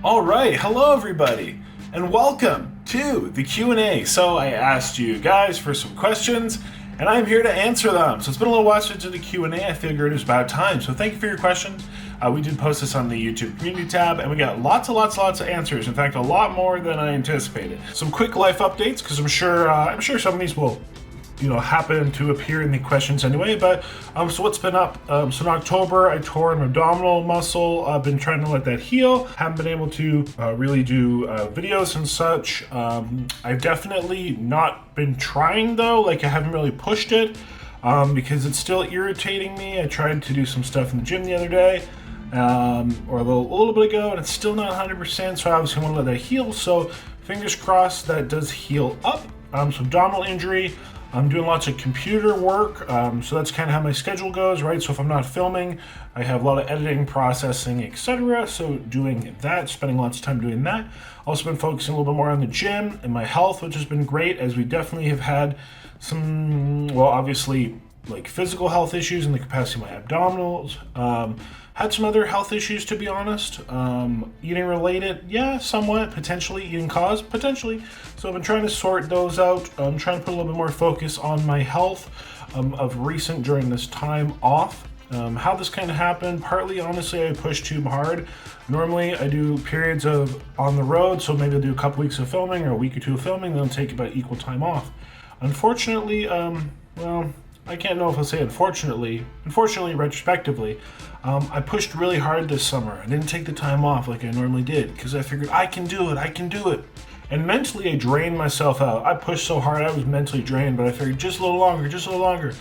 All right, hello everybody, and welcome to the Q&A. So I asked you guys for some questions, and I'm here to answer them. So it's been a little while since I did the Q&A. I figured it was about time. So thank you for your questions. We did post this on the YouTube community tab, and we got lots of answers. In fact, a lot more than I anticipated. Some quick life updates, because I'm sure some of these will happen to appear in the questions anyway. But so what's been up? So in October, I tore an abdominal muscle. I've been trying to let that heal. Haven't been able to really do videos and such. I've definitely not been trying though. Like I haven't really pushed it because it's still irritating me. I tried to do some stuff in the gym the other day. Or a little bit ago, and it's still not 100%. So I obviously want to let that heal. So fingers crossed that does heal up. So abdominal injury. I'm doing lots of computer work, so that's kind of how my schedule goes, right? So if I'm not filming, I have a lot of editing, processing, etc. So doing that, spending lots of time doing that. Also been focusing a little bit more on the gym and my health, which has been great, as we definitely have had some, well, obviously, like physical health issues in the capacity of my abdominals. Had some other health issues, to be honest. Eating related, yeah, somewhat. Potentially eating caused, potentially. So I've been trying to sort those out. I'm trying to put a little bit more focus on my health of recent during this time off. How this kind of happened, partly, honestly, I pushed too hard. Normally, I do periods of on the road, so maybe I'll do a couple weeks of filming or a week or two of filming, then I'll take about equal time off. Unfortunately, I can't know if I'll say unfortunately, retrospectively, I pushed really hard this summer. I didn't take the time off like I normally did because I figured I can do it. And mentally, I drained myself out. I pushed so hard, I was mentally drained, but I figured just a little longer.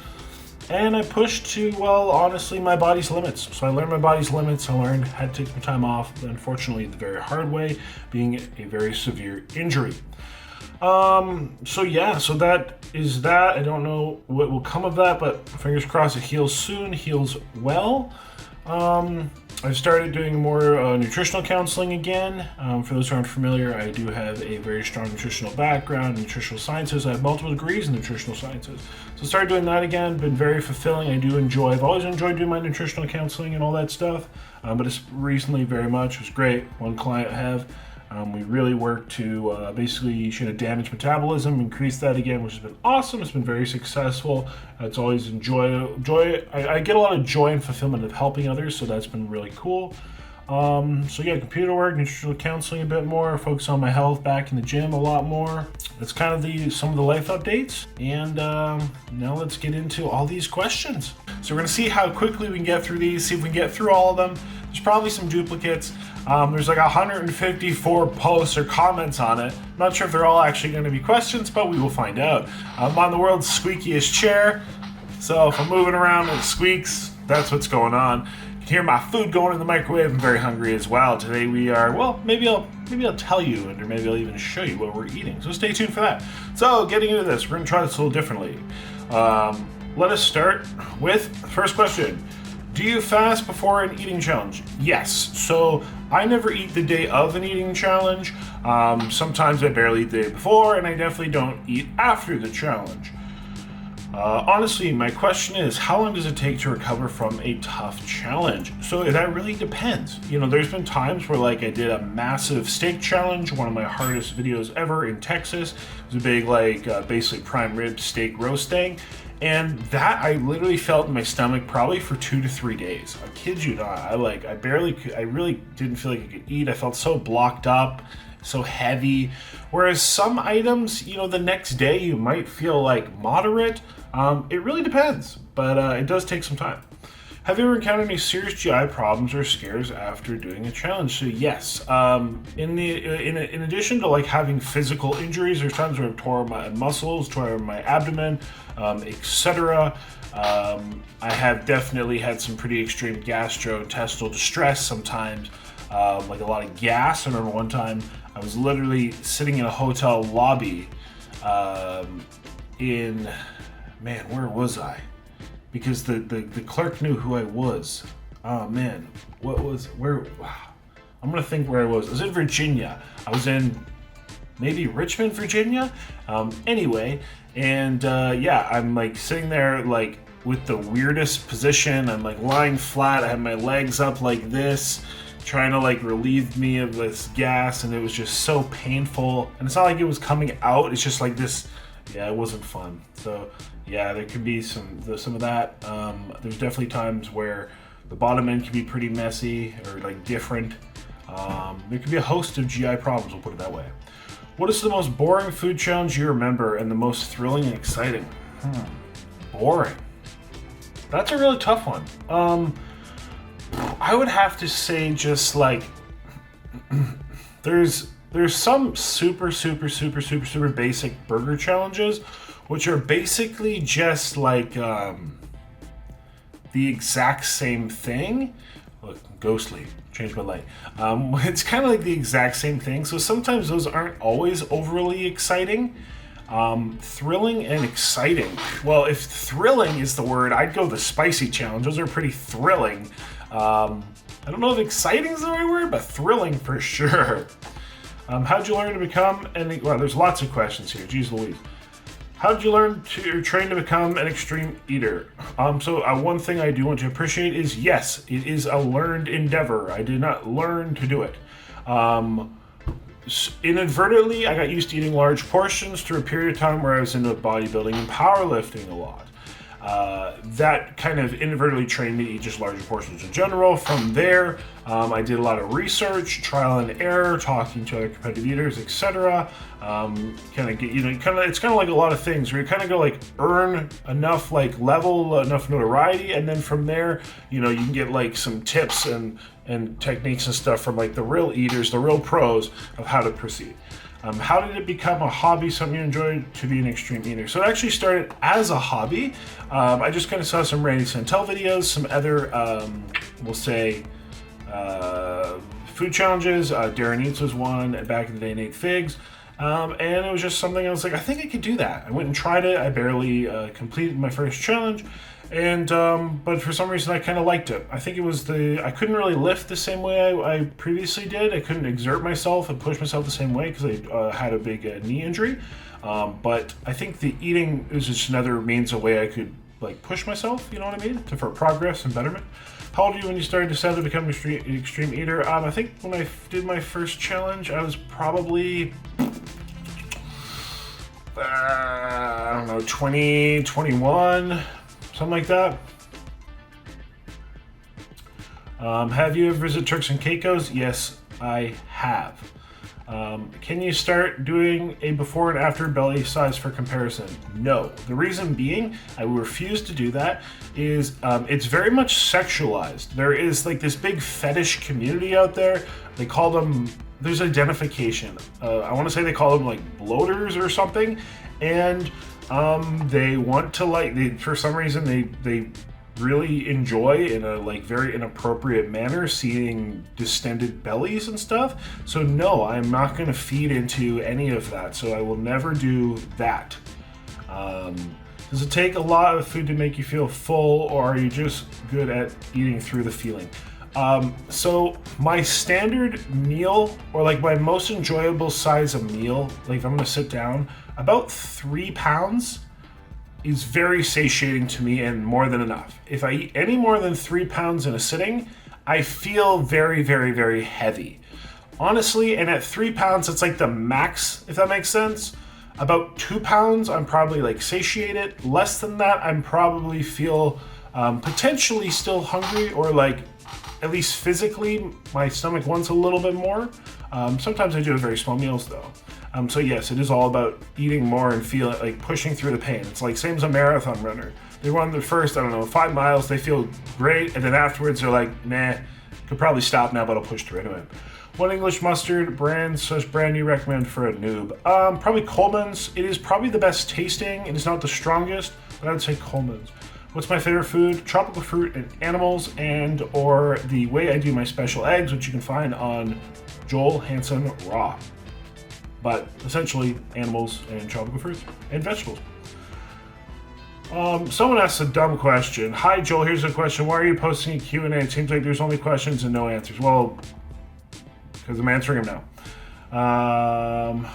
And I pushed to, well, honestly, my body's limits. So I learned my body's limits. I learned how to take some time off, but unfortunately, the very hard way, being a very severe injury. So that is that. I don't know what will come of that, but fingers crossed it heals soon, heals well. I've started doing more nutritional counseling again. For those who aren't familiar, I do have a very strong nutritional background in nutritional sciences. I have multiple degrees in nutritional sciences. So I started doing that again, been very fulfilling. I've always enjoyed doing my nutritional counseling and all that stuff, but it's recently very much. It was great. One client I have, we really worked to basically damage metabolism, increase that again, which has been awesome. It's been very successful. It's always joy. I get a lot of joy and fulfillment of helping others, so that's been really cool. Computer work, nutritional counseling a bit more, focus on my health, back in the gym a lot more. That's kind of some of the life updates. And now let's get into all these questions. So we're going to see how quickly we can get through these, see if we can get through all of them. There's probably some duplicates. There's like 154 posts or comments on it. I'm not sure if they're all actually going to be questions, but we will find out. I'm on the world's squeakiest chair, so if I'm moving around and it squeaks, that's what's going on. You can hear my food going in the microwave. I'm very hungry as well. Today we are, well, maybe I'll tell you, or maybe I'll even show you what we're eating. So stay tuned for that. So getting into this, we're going to try this a little differently. Let us start with the first question. Do you fast before an eating challenge? Yes. So I never eat the day of an eating challenge. Sometimes I barely eat the day before, and I definitely don't eat after the challenge. Honestly, my question is, how long does it take to recover from a tough challenge? So that really depends. There's been times where I did a massive steak challenge, one of my hardest videos ever in Texas. It was a big basically prime rib steak roast thing. And that I literally felt in my stomach probably for 2 to 3 days. I kid you not. I really didn't feel like I could eat. I felt so blocked up, so heavy. Whereas some items, the next day you might feel moderate. It really depends, but it does take some time. Have you ever encountered any serious GI problems or scares after doing a challenge? So yes, in addition to having physical injuries, there's times where I've tore my muscles, tore my abdomen, etc. I have definitely had some pretty extreme gastrointestinal distress sometimes, a lot of gas. I remember one time I was literally sitting in a hotel lobby where was I? Because the clerk knew who I was. Oh man, where? I'm gonna think where I was. I was in Virginia. I was in maybe Richmond, Virginia. Anyway, and I'm sitting there with the weirdest position. I'm lying flat. I have my legs up like this, trying to like relieve me of this gas, and it was just so painful. And it's not like it was coming out, it's just like this. Yeah, it wasn't fun. So yeah, there could be some of that. There's definitely times where the bottom end can be pretty messy or like different. There could be a host of GI problems, we'll put it that way. What is the most boring food challenge you remember and the most thrilling and exciting? Boring. That's a really tough one. I would have to say just like there's some super basic burger challenges, which are basically just like the exact same thing. Look, ghostly. Change my light. It's kind of like the exact same thing. So sometimes those aren't always overly exciting. Thrilling and exciting. Well, if thrilling is the word, I'd go the spicy challenge. Those are pretty thrilling. I don't know if exciting is the right word, but thrilling for sure. How'd you learn to become well, there's lots of questions here. Jeez Louise. How did you learn to train to become an extreme eater? So one thing I do want to appreciate is, yes, it is a learned endeavor. I did not learn to do it. Inadvertently, I got used to eating large portions through a period of time where I was into bodybuilding and powerlifting a lot. That kind of inadvertently trained me to eat just larger portions in general. From there, I did a lot of research, trial and error, talking to other competitive eaters, etc. It's kind of like a lot of things where you kind of go like earn enough like level, enough notoriety, and then from there, you can get like some tips and techniques and stuff from like the real eaters, the real pros of how to proceed. How did it become a hobby, something you enjoyed, to be an extreme eater? So it actually started as a hobby. I just kind of saw some Randy Santel videos, some other, we'll say, food challenges. Darren Eats was one back in the day, Nate Figs. And it was just something I was like, I think I could do that. I went and tried it. I barely completed my first challenge. And but for some reason I kind of liked it. I think it was I couldn't really lift the same way I previously did. I couldn't exert myself and push myself the same way because I had a big knee injury. But I think the eating is just another means, a way I could like push myself, you know what I mean, for progress and betterment. How old were you when you started to decide to become an extreme eater? I think when I did my first challenge, I was probably, I don't know, 20, 21. Something like that. Have you ever visited Turks and Caicos? Yes, I have. Can you start doing a before and after belly size for comparison? No. The reason being, I refuse to do that, is it's very much sexualized. There is like this big fetish community out there. They call them, there's identification. I want to say they call them like bloaters or something. And they want to for some reason they really enjoy in a like very inappropriate manner seeing distended bellies and stuff. So no, I'm not going to feed into any of that. So I will never do that. Does it take a lot of food to make you feel full, or are you just good at eating through the feeling? So my standard meal, or like my most enjoyable size of meal, like if I'm going to sit down, about 3 pounds is very satiating to me and more than enough. If I eat any more than 3 pounds in a sitting, I feel very, very, very heavy. Honestly, and at 3 pounds, it's like the max, if that makes sense. About 2 pounds, I'm probably like satiated. Less than that, I'm probably feel potentially still hungry, or like at least physically, my stomach wants a little bit more. Sometimes I do have very small meals though. So yes, it is all about eating more and feeling like pushing through the pain. It's like same as a marathon runner. They run the first, 5 miles, they feel great, and then afterwards they're like, nah, could probably stop now, but I'll push through anyway. What English mustard brand you recommend for a noob? Probably Coleman's. It is probably the best tasting. It is not the strongest, but I would say Coleman's. What's my favorite food? Tropical fruit and animals, and or the way I do my special eggs, which you can find on Joel Hansen Raw. But essentially, animals and tropical fruits and vegetables. Someone asked a dumb question. Hi, Joel, here's a question. Why are you posting a Q&A? It seems like there's only questions and no answers. Well, because I'm answering them now.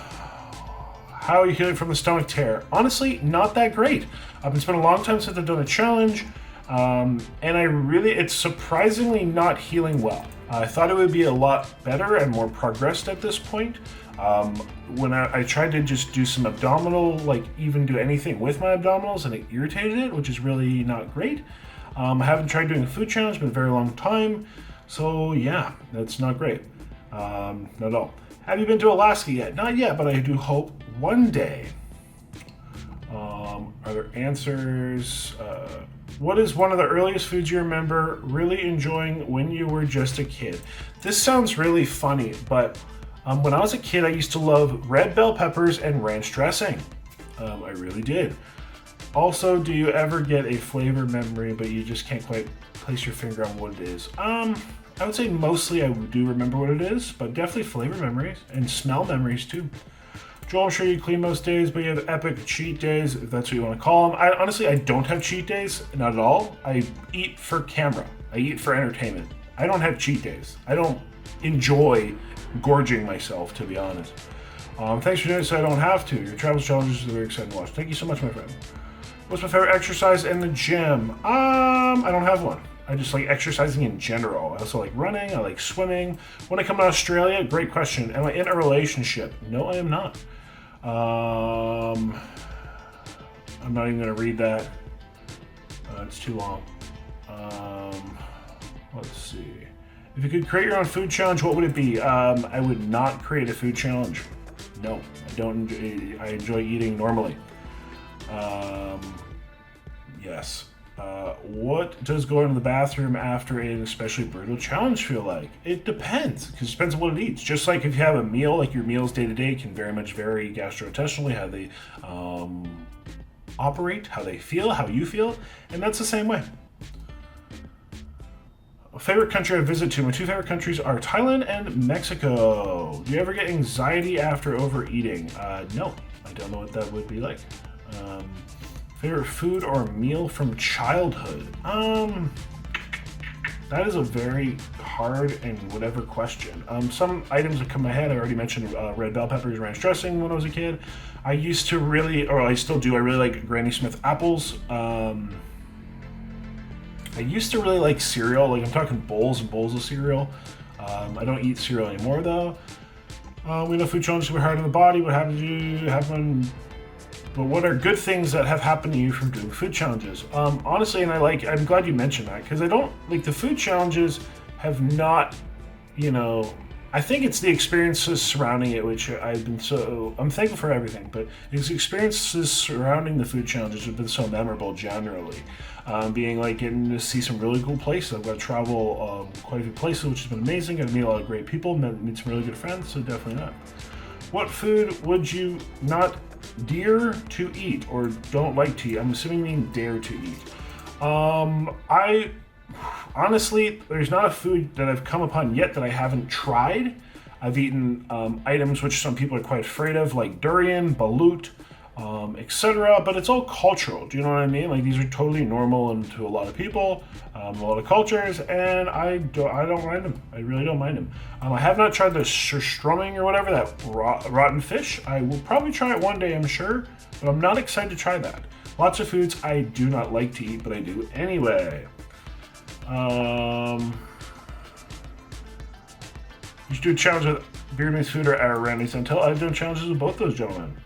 How are you healing from the stomach tear? Honestly, not that great. It's been a long time since I've done a challenge, and it's surprisingly not healing well. I thought it would be a lot better and more progressed at this point. When I tried to just do some abdominal, like even do anything with my abdominals, and it irritated it, which is really not great. I haven't tried doing a food challenge in a very long time, so yeah, that's not great. Not at all. Have you been to Alaska yet? Not yet, but I do hope one day. Are there answers? What is one of the earliest foods you remember really enjoying when you were just a kid? This sounds really funny, but when I was a kid, I used to love red bell peppers and ranch dressing. I really did. Also, do you ever get a flavor memory, but you just can't quite place your finger on what it is? I would say mostly I do remember what it is, but definitely flavor memories and smell memories too. Joel, I'm sure you clean most days, but you have epic cheat days, if that's what you want to call them. Honestly, I don't have cheat days, not at all. I eat for camera. I eat for entertainment. I don't have cheat days. I don't enjoy gorging myself, to be honest. Thanks for doing it so I don't have to. Your travel challenges are very exciting to watch. Thank you so much, my friend. What's my favorite exercise in the gym? I don't have one. I just like exercising in general. I also like running. I like swimming. When I come to Australia, great question. Am I in a relationship? No, I am not. I'm not even going to read that. It's too long. Let's see. If you could create your own food challenge, what would it be? I would not create a food challenge. No, I don't. I enjoy eating normally. Yes. What does going to the bathroom after an especially brutal challenge feel like? It depends, because it depends on what it eats. Just like if you have a meal, like your meals day to day can very much vary gastrointestinally, how they operate, how they feel, how you feel, and that's the same way. Favorite country I visit to? My two favorite countries are Thailand and Mexico. Do you ever get anxiety after overeating? No, I don't know what that would be like. Favorite food or meal from childhood? That is a very hard and whatever question. Some items that come to my head, I already mentioned red bell peppers, ranch dressing when I was a kid. I used to really, or I still do, I really like Granny Smith apples. I used to really like cereal, like I'm talking bowls and bowls of cereal. I don't eat cereal anymore though. We know food challenges can be hard on the body. What happened to you? But what are good things that have happened to you from doing food challenges? Honestly, and I'm glad you mentioned that, because I don't, like, the food challenges have not, I think it's the experiences surrounding it, which I'm thankful for everything, but it's the experiences surrounding the food challenges have been so memorable generally. Being like getting to see some really cool places. I've got to travel quite a few places, which has been amazing. Got to meet a lot of great people, meet some really good friends, so definitely that. What food would you not dare to eat or don't like to eat? I'm assuming you mean dare to eat. I honestly, there's not a food that I've come upon yet that I haven't tried. I've eaten items which some people are quite afraid of, like durian, balut, etc. But it's all cultural. Do you know what I mean? Like, these are totally normal and to a lot of people, a lot of cultures, and I don't mind them. I really don't mind them. I have not tried the strumming or whatever, that rotten fish. I will probably try it one day, I'm sure, but I'm not excited to try that. Lots of foods I do not like to eat, but I do anyway. You should do a challenge with Vietnamese food or Randy's until I've done challenges with both those gentlemen.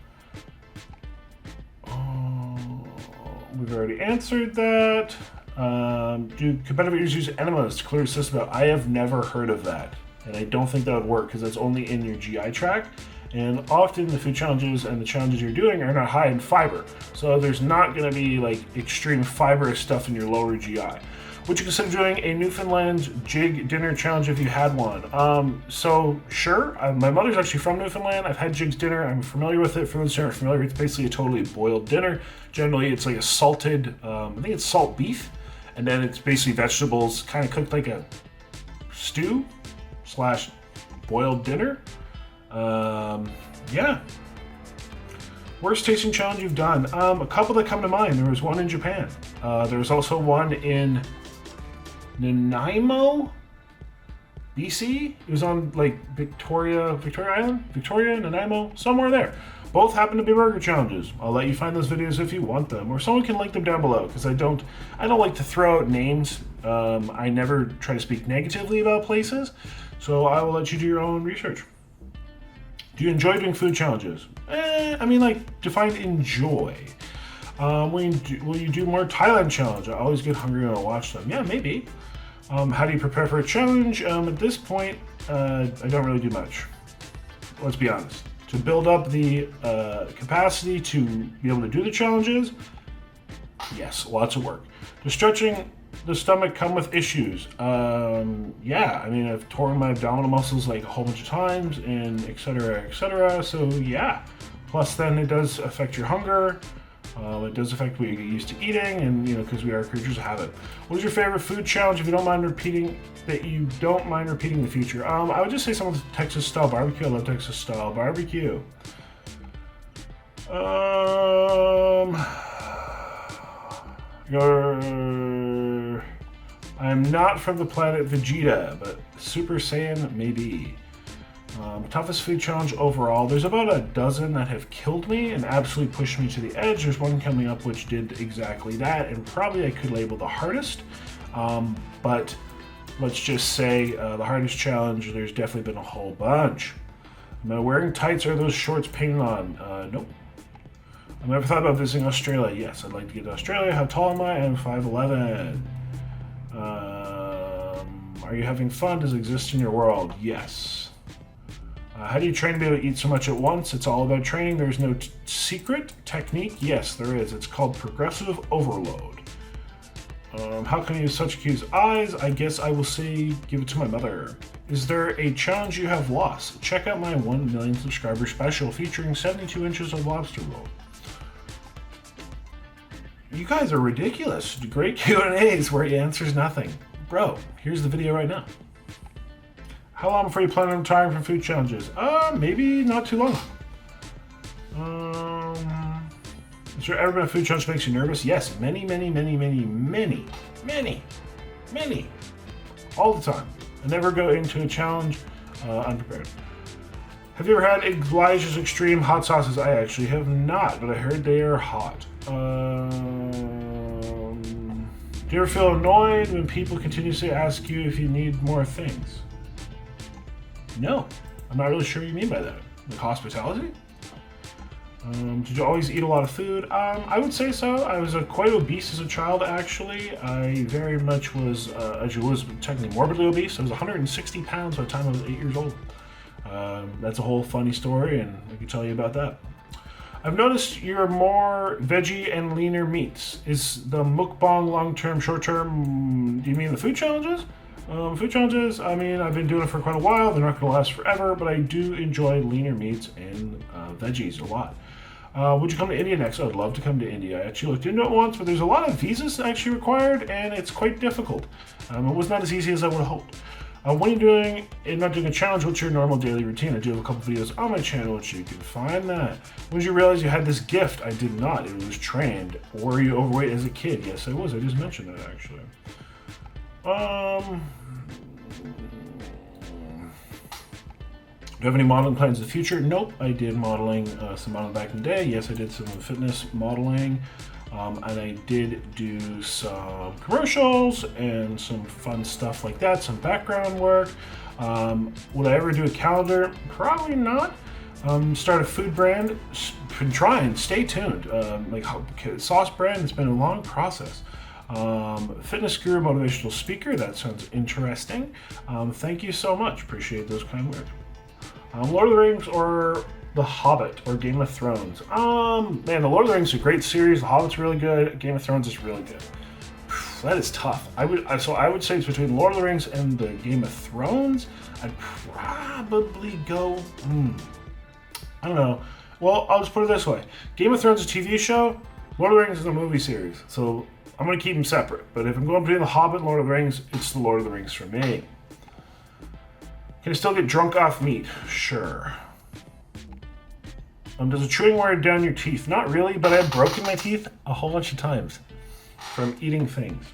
We've already answered that. Do competitors use enemas to clear the system out? I have never heard of that, and I don't think that would work because that's only in your GI tract. And often the food challenges and the challenges you're doing are not high in fiber, so there's not going to be like extreme fibrous stuff in your lower GI. Would you consider doing a Newfoundland jig dinner challenge if you had one? So sure. My mother's actually from Newfoundland. I've had jig's dinner. I'm familiar with it. For those who aren't familiar, it's basically a totally boiled dinner. Generally, it's like a salted, I think it's salt beef, and then it's basically vegetables, kind of cooked like a stew / boiled dinner. Yeah. Worst tasting challenge you've done? A couple that come to mind. There was one in Japan. There was also one in Nanaimo, BC. It was on like Victoria Island, Nanaimo, somewhere there. Both happen to be burger challenges. I'll let you find those videos if you want them, or someone can link them down below, because I don't like to throw out names. I never try to speak negatively about places, so I will let you do your own research. Do you enjoy doing food challenges? I mean, like, define enjoy. Will you do more Thailand challenge? I always get hungry when I watch them. Yeah, maybe. How do you prepare for a challenge? At this point, I don't really do much. Let's be honest. To build up the capacity to be able to do the challenges, yes, lots of work. Does stretching the stomach come with issues? Yeah, I mean, I've torn my abdominal muscles like a whole bunch of times, and et cetera, so yeah. Plus then it does affect your hunger. It does affect what you get used to eating, and because we are creatures of habit. What is your favorite food challenge if you don't mind repeating in the future? I would just say some of the Texas style barbecue. I love Texas style barbecue. I'm not from the planet Vegeta, but Super Saiyan maybe. Toughest food challenge overall. There's about a dozen that have killed me and absolutely pushed me to the edge. There's one coming up which did exactly that, and probably I could label the hardest. But let's just say the hardest challenge, there's definitely been a whole bunch. Am I wearing tights or are those shorts painted on? Nope. I've never thought about visiting Australia. Yes, I'd like to get to Australia. How tall am I? I'm 5'11". Are you having fun? Does it exist in your world? Yes. How do you train to be able to eat so much at once? It's all about training. There's no secret technique. Yes, there is. It's called progressive overload. How can I use such cues? Eyes, I guess I will say give it to my mother. Is there a challenge you have lost? Check out my 1 million subscriber special featuring 72 inches of lobster roll. You guys are ridiculous. Great Q&As where he answers nothing. Bro, here's the video right now. How long before you plan on retiring from food challenges? Maybe not too long. Has there ever been a food challenge that makes you nervous? Yes, many. All the time. I never go into a challenge unprepared. Have you ever had Elijah's Extreme hot sauces? I actually have not, but I heard they are hot. Do you ever feel annoyed when people continuously ask you if you need more things? No, I'm not really sure what you mean by that. Like hospitality? Did you always eat a lot of food? I would say so. I was quite obese as a child, actually. I very much was, as you was technically morbidly obese. I was 160 pounds by the time I was 8 years old. That's a whole funny story, and I can tell you about that. I've noticed you're more veggie and leaner meats. Is the mukbang long-term, short-term? Do you mean the food challenges? Food challenges, I mean, I've been doing it for quite a while. They're not going to last forever, but I do enjoy leaner meats and veggies a lot. Would you come to India next? I would love to come to India. I actually looked into it once, but there's a lot of visas actually required, and it's quite difficult. It was not as easy as I would have hoped. When are you doing, and not doing a challenge, what's your normal daily routine? I do have a couple videos on my channel, which you can find that. When did you realize you had this gift? I did not. It was trained. Were you overweight as a kid? Yes, I was. I just mentioned that, actually. Do you have any modeling plans in the future? Nope. I did modeling, some modeling back in the day. Yes, I did some fitness modeling. And I did do some commercials and some fun stuff like that, some background work. Would I ever do a calendar? Probably not. Start a food brand? Been trying. Stay tuned. Like sauce brand, it's been a long process. Fitness guru, motivational speaker, that sounds interesting. Thank you so much. Appreciate those kind words. Lord of the Rings or The Hobbit or Game of Thrones? Man, The Lord of the Rings is a great series. The Hobbit's really good. Game of Thrones is really good. That is tough. I would say it's between Lord of the Rings and the Game of Thrones. I'd probably go. I don't know. Well, I'll just put it this way: Game of Thrones is a TV show. Lord of the Rings is a movie series. So I'm gonna keep them separate. But if I'm going between The Hobbit and Lord of the Rings, it's The Lord of the Rings for me. Can I still get drunk off meat? Sure. Does the chewing wear down your teeth? Not really, but I've broken my teeth a whole bunch of times from eating things.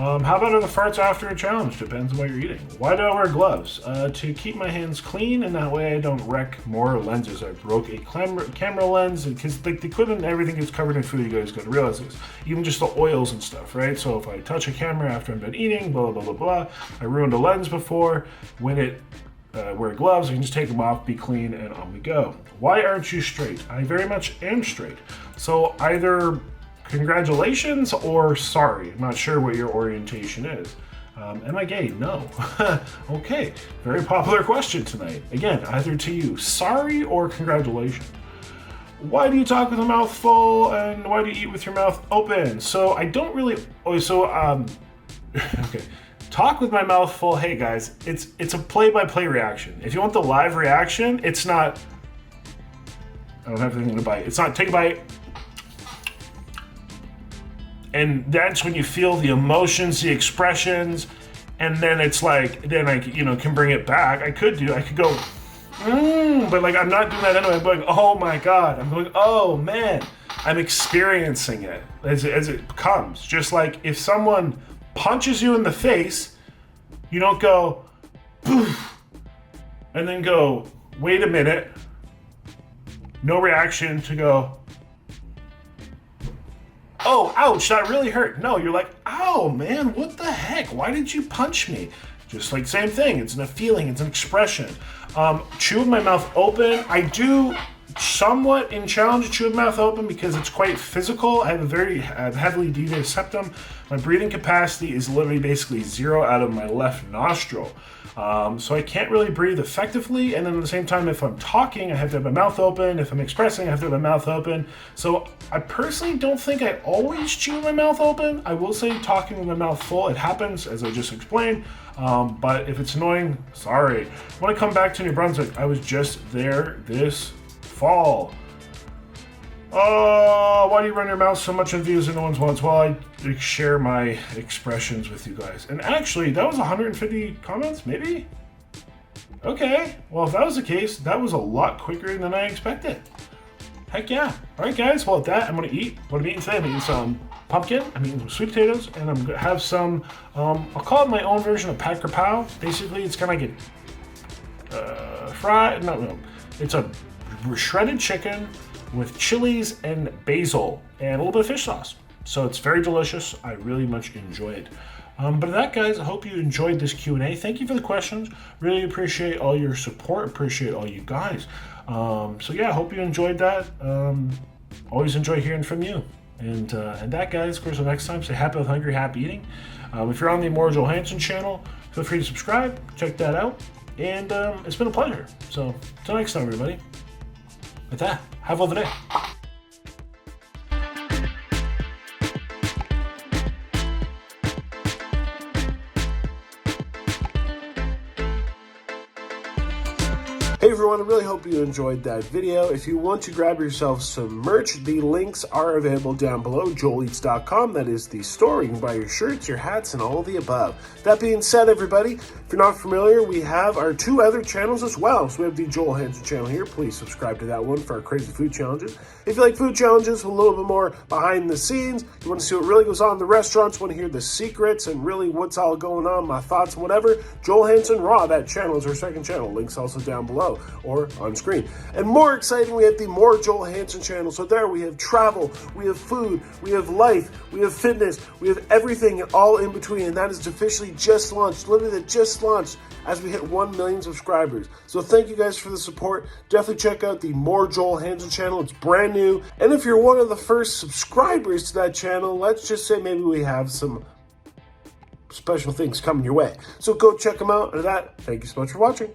How about are the farts after a challenge? Depends on what you're eating. Why do I wear gloves? To keep my hands clean, and that way I don't wreck more lenses. I broke a camera lens, because like the equipment and everything gets covered in food. You guys got to realize this. Even just the oils and stuff, right? So if I touch a camera after I'm done eating, blah, blah, blah, blah, I ruined a lens before. When it wear gloves, I can just take them off, be clean, and on we go. Why aren't you straight? I very much am straight. So either congratulations or sorry. I'm not sure what your orientation is. Am I gay? No. Okay, very popular question tonight. Again, either to you, sorry or congratulations. Why do you talk with a mouth full, and why do you eat with your mouth open? So I don't really, okay. Talk with my mouth full. Hey guys, it's a play-by-play reaction. If you want the live reaction, it's not, I don't have anything to bite. It's not take a bite, and that's when you feel the emotions, the expressions, and then it's like, then I, can bring it back. I could go, but like I'm not doing that anyway. I'm going, oh my God. I'm going, oh man. I'm experiencing it as it comes. Just like if someone punches you in the face, you don't go, poof, and then go, wait a minute, no reaction to go, oh, ouch, that really hurt. No, you're like, ow, man, what the heck? Why did you punch me? Just like same thing. It's a feeling. It's an expression. Chew with my mouth open. I do somewhat in challenge chew with mouth open because it's quite physical. I have a very heavily deviated septum. My breathing capacity is literally basically zero out of my left nostril. So I can't really breathe effectively, and then at the same time, if I'm talking, I have to have my mouth open. If I'm expressing, I have to have my mouth open. So I personally don't think I always chew with my mouth open. I will say talking with my mouth full, it happens, as I just explained. But if it's annoying, sorry. When I come back to New Brunswick, I was just there this fall. Oh, why do you run your mouth so much on views and no one's wants? Well, I share my expressions with you guys. And actually, that was 150 comments, maybe? Okay, well, if that was the case, that was a lot quicker than I expected. Heck yeah. All right, guys, well, with that, I'm going to eat. What I'm eating today, I'm eating some pumpkin, I'm eating some sweet potatoes, and I'm going to have some, I'll call it my own version of pat krapow. Basically, it's kind of like a fried, no, it's a shredded chicken with chilies and basil and a little bit of fish sauce. So it's very delicious. I really much enjoy it. But that, guys, I hope you enjoyed this Q&A. Thank you for the questions. Really appreciate all your support. Appreciate all you guys. So yeah, I hope you enjoyed that. Always enjoy hearing from you. And that, guys, of course, until next time, stay happy with hungry, happy eating. If you're on the Joel Hansen channel, feel free to subscribe. Check that out. And it's been a pleasure. So until next time, everybody. With that, have a lovely day. Hey everyone, I really hope you enjoyed that video. If you want to grab yourself some merch, the links are available down below, joeleats.com. That is the store. You can buy your shirts, your hats, and all the above. That being said, everybody, if you're not familiar, we have our two other channels as well. So we have the Joel Hansen channel here. Please subscribe to that one for our crazy food challenges. If you like food challenges, a little bit more behind the scenes, you want to see what really goes on in the restaurants, want to hear the secrets and really what's all going on, my thoughts and whatever, Joel Hansen Raw, that channel is our second channel. Links also down below or on screen. And more exciting, we have the More Joel Hansen channel. So there we have travel, we have food, we have life, we have fitness, we have everything all in between. And that is officially just launched, literally just launched as we hit 1 million subscribers. So thank you guys for the support. Definitely check out the More Joel Hansen channel. It's brand new. And if you're one of the first subscribers to that channel, let's just say maybe we have some special things coming your way. So go check them out. And that, thank you so much for watching.